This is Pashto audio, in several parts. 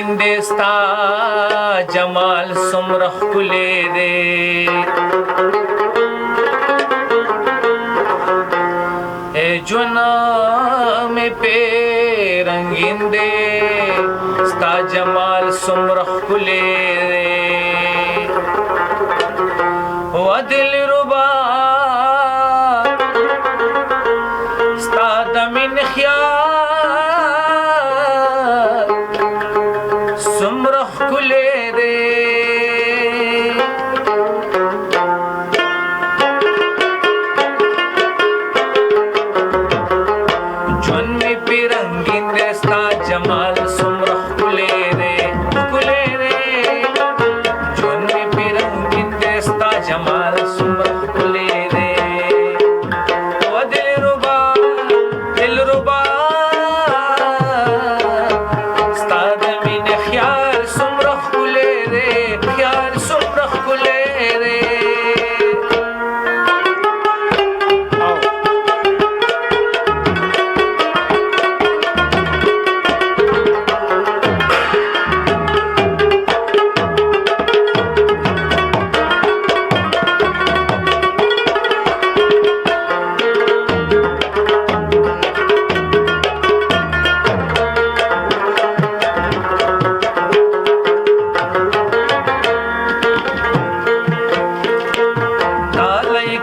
رنگین دے ستا جمال سمرخ کلے دے اے جونا میں پہ رنگین دے ستا جمال سمرخ کلے دے و دل ربا ستا دمین خیال سمرخ کلے دے جون میں پی رنگین دے ستا جمال سمرخ کلے دے کلے دے جون میں پی رنگین دے ستا جمال سمرخ کلے دے و دل ربا ستا دمین خیال سمرخ کلے دے خیال سمرخ کلے دے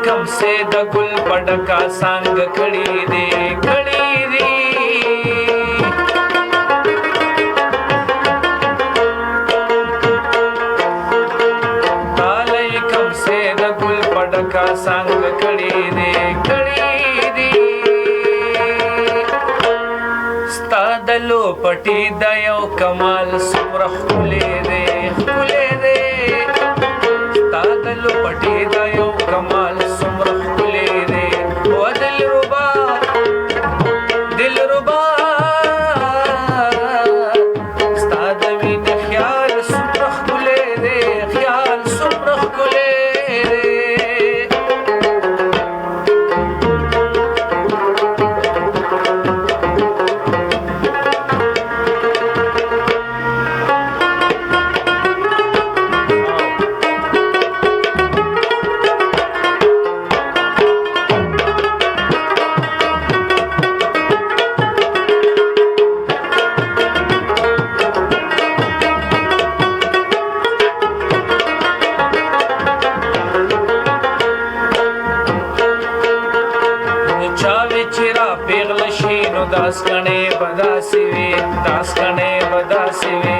کم سے د گل پڑکا سانگ کھڑی دے کھڑی دی تالی کم سے د گل پڑکا سانگ کھڑی دے کھڑی دی ستا دلو پٹی دیو کمال سمرخ کلے دے کلے دے ستا دلو پٹی دیو کمال سمرخ کلے دے و دل ربا ستا دمین خیال سمرخ کلے دے خیال سمرخ کلے دے داس کنے بداسی وی داس کنے بداسی وی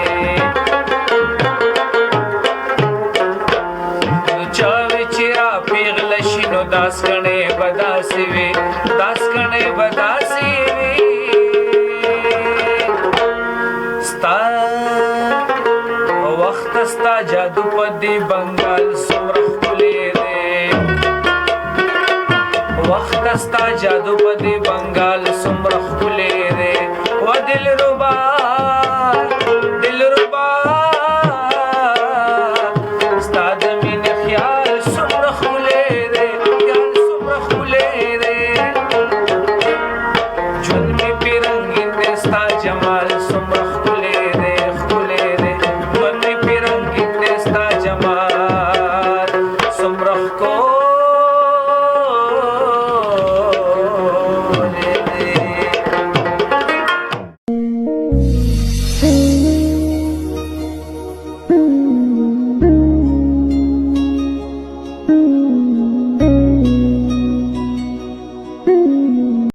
چاوی چرا پیغل شینو داس کنے بداسی وی داس کنے بداسی وی ستا وقت ستا جادو پدی بنگال سمرخ کلے دے وقت ستا جادو پدی بنگال سمرخ کلے دے و دل ربا